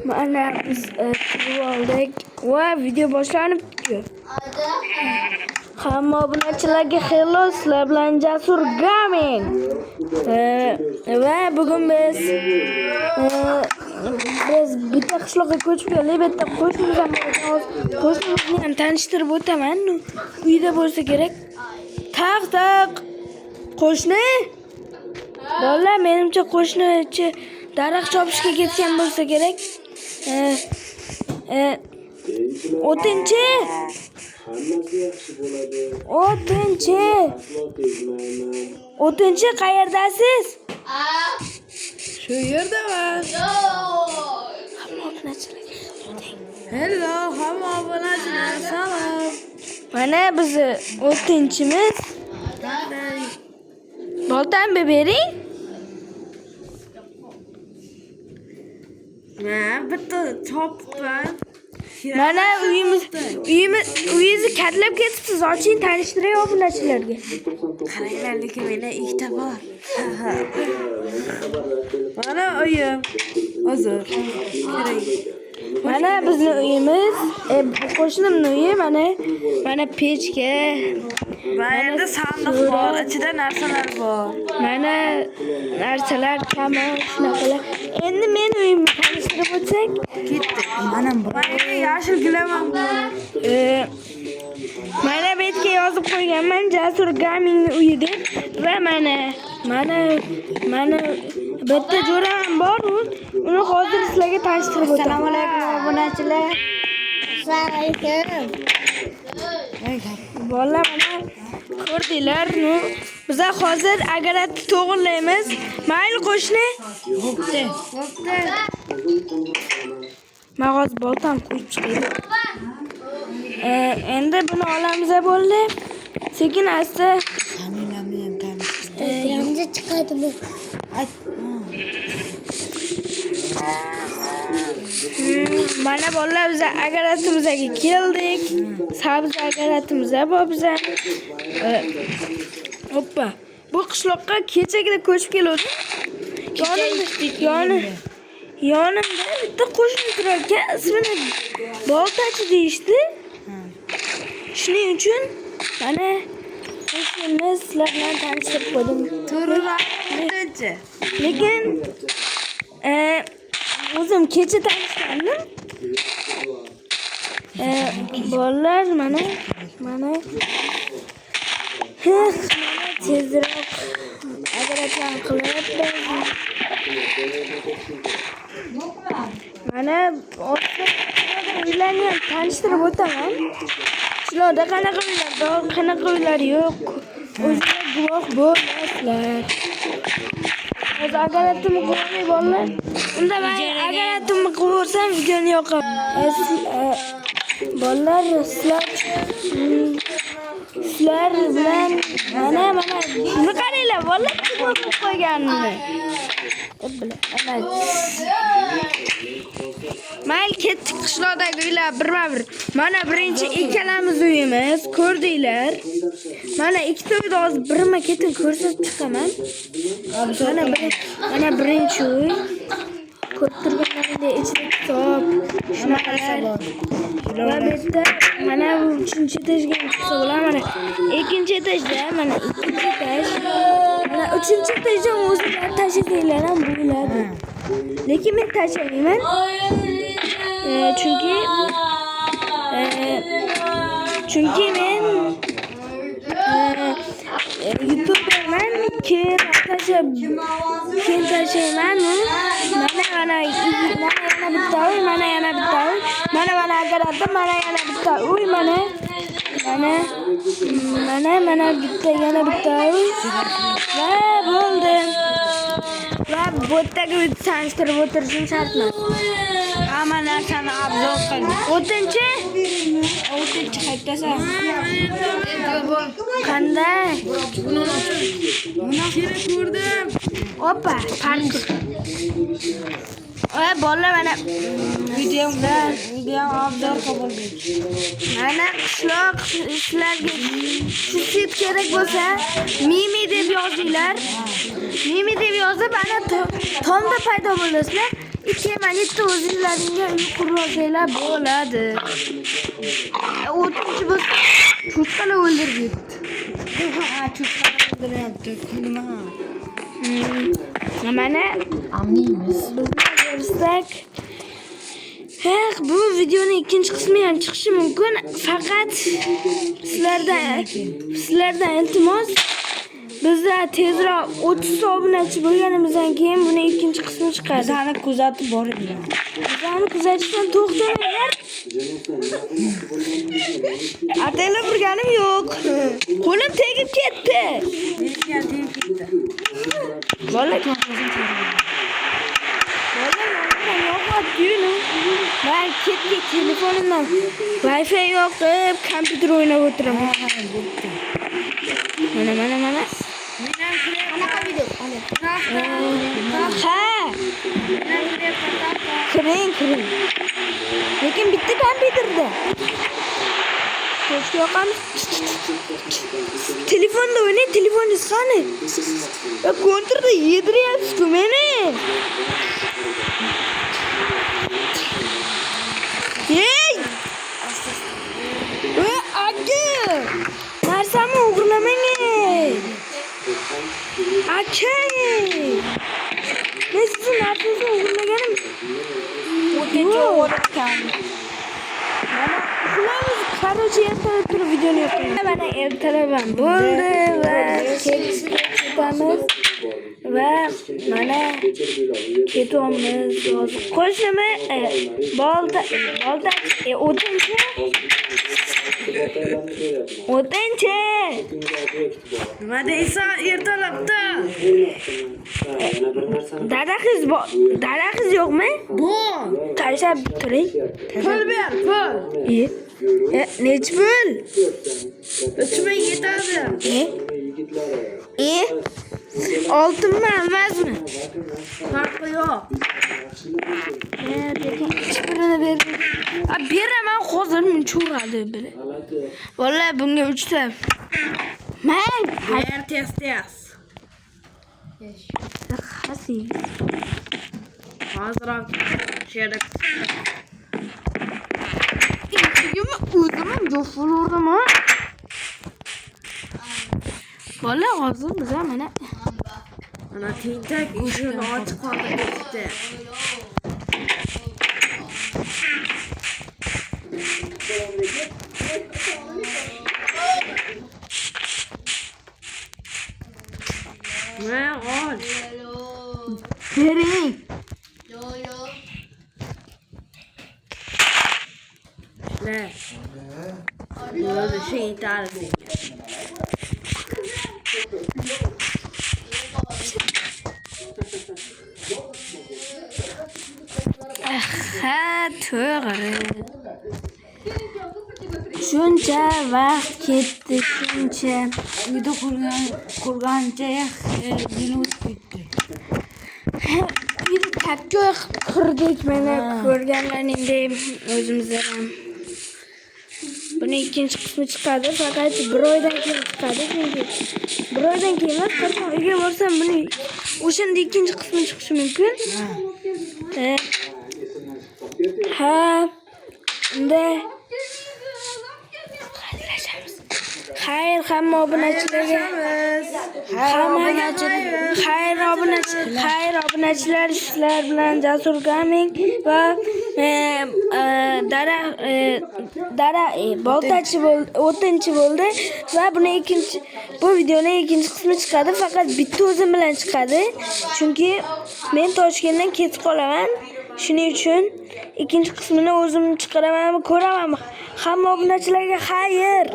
Mana biz turib oldik va video boshlanibdi. Hamma obunachilarga hello, sizlar bilan Jasur Gaming. Va bugun biz bitta qishloqqa ko'chib keldik. Bitta qo'shnimiz ham bor. Qo'shnimizni ham tanishtirib o'taman. Uyda bo'lsa kerak. Taq. Qo'shni? Bolalar, menimcha qo'shnichi daraxt chopishga ketgan bo'lsa kerak. O'tinchi? O'tinchi qayerdasiz? Shu yerdaman. Hamma obunachilarga Hello, hamma obunachilar, salom. mana bizni o'tinchimiz. Boltamni bering. Men bitta chopibman. Mana uyingizni katlab ketibsiz. Oching, tanishtiray obunachilarga. Qaranglar, lekin menda ikkita bor. Mana uyim. Hozir. Qarang. Mana bizning uyimiz, qo'shnimning uyi, mana pechka. Mana yerda sandiq bor, ichida narsalar bor. Mana narsalar kami, shunaqalar. Endi men uyimni tanishtirib o'tsak, Ketdi. Mana bu. Mana yashil gilamam bor. mana bu yerga yozib qo'yganman Jasur Gamingning uyi deb va mana bitta jo'ram bor, uni hozir sizlarga tanishtirib o'taman. Assalomu alaykum obunachilar. Bolalar, mana ko'rdinglar, biz hozir agaratni to'g'irlaymiz. Mayli qo'shni? Bo'pti. Men hozir boltam qo'yib chiqaman. Endi buni olamiz bo'ldi. Sekin asta Familiyamni ham tanishtirdim. yangi chiqadi bu. Mana bolalar, biz agaratimizga keldik. Sabzi agaratimiz bor bizga. Hoppa. Bu qishloqqa kechagina ko'chib keldim. Yonimda bitta qo'shni turar ekan, ismini Boltachi deyishdi. Shuning uchun mana qo'shnimiz sizlar bilan tanishtirib qo'ydim. To'g'ri, Lekin o'zim kecha tanishgandim. Bolalar, mana tezroq agaratdan qilib mana uylarni ham tanishtirib o'taman. Shularda qanaqa uylar bor, qanaqa uylar yo'q, o'zinglar guvoh bo'lasizlar. Hozir agaratimni qilmay bolalar. Unda men agaratimni qilsam videoni yoqaman. Bolalar, sizlar bilan mana shuni qaranglar, bolalar nima qilib qo'yganini. Mayli, ketdik qishloqdagi uylar birma-bir. Mana birinchi ikkalamiz uyimiz, ko'rdinglar. Mana ikkita uyda hozir birma ketin ko'rsatib chiqaman. Mana birinchi uy. Ko'rib turganlaringdek ichida kitob, shunaqalar. Va bu yerda mana bu 3-etajga chiqsa bo'ladi. Mana 2-etajda, mana 2-etaj. Mana 3-etajda o'zinglar tashlasanglar ham bo'ladi. Lekin men tashlamayman. Chunki men YouTuberman, keyin tashlayman. Mana bitta uy, mana bitta uy, mana agaratim, mana yana bitta uy, mana bitta yana bitta uy. Va bo'ldi. Va bu yerdagi uyni tanishtirib o'tirishim shart emas. Hamma narsani obzor qildim. O'tinchi qaytasan. Qanday? Buni ko'rdim. Hoppa, park. bolalar mana Videom obzor qabul qildik. mana qishloq ishlarga shu set kerak bo'lsa Mimi deb yozinglar. Mimi deb yozib ana tomda paydo bo'lasizlar. Kemanitni o'zingizlarga qurolsanglar bo'ladi. 3-chi bo'lsa cho'chqani o'ldirdik. Cho'chqani o'ldiryapti. Nima? Mana Amniymiz. bizlar bu videoning ikkinchi qismi ham chiqishi mumkin. Faqat sizlardan iltimos bizda tezroq 30 obunachi bo'lganimizdan keyin buni ikkinchi qismi chiqadi. Bizani kuzatib boringlar. Bizani kuzatishdan to'xtamanglar. Ataylar burganim yo'q. Qo'lim tegib ketdi. Bola Ben ketdik telefonimdan Wi-Fi yoqib kompyuter o'ynab o'tiraman. Mana. Kiring. Lekin bitta kompyuterda. To'shga yoqamiz. Telefonda o'ynay, telefoningiz qani? Kontrda yediryapsiz-ku meni. Hey! Aka! Narsamni o'g'irlamang. Aka! Men sizni narsangizni o'g'irlaganim. O'tgacha o'g'irlatgan. Короче, ertalab turib videoni yoqaman. Mana ertalab ham bo'ldi va ketamiz va mana ketyapmiz. Qo'shnimi o'tinchi. Nima deysan ertalabda? Dadaqiz yo'qmi? Bor. Tashlab turing. Pul ber, pul. Nechi pul? 3000 yetadi. 6 ming emasmi? Farqi yo'q. Beraman hozir men cho'radi bile. Vallahi bunga 3 ta. Men Tez. Hasi. Hozir sherik. O'zim jo'ful urdim. Vallahi hozir biz mana tentak go'shini ochiq qoldirib ketdi. Mana ol. bering. Ne? Böyle şey ithal edin. Ha, to'g'ri. Shuncha vaqt ketdi, shuncha. Uyda qurgancha yil o'tib ketdi. Bir takka qurdik mana ko'rganlaringdek o'zimiz ham. Buni ikkinchi qismi chiqadi, faqat bir oydan keyin chiqadi. Chunki bir oydan keyin emas, qachon uyga borsam buni o'shanda ikkinchi qismi chiqishi mumkin. Ha. Unda Xayr, hamma obunachilarga xayr obunachilar sizlar bilan Jasur Gaming va dara boltachi bo'ldi, o'tinchi bo'ldi va bu videoning ikkinchi qismi chiqadi, faqat bitta o'zim bilan chiqadi. Chunki men Toshkentdan ketib qolaman. Shuning uchun ikkinchi qismini o'zim chiqaraman, ko'raman. Hamma obunachilarga xayr.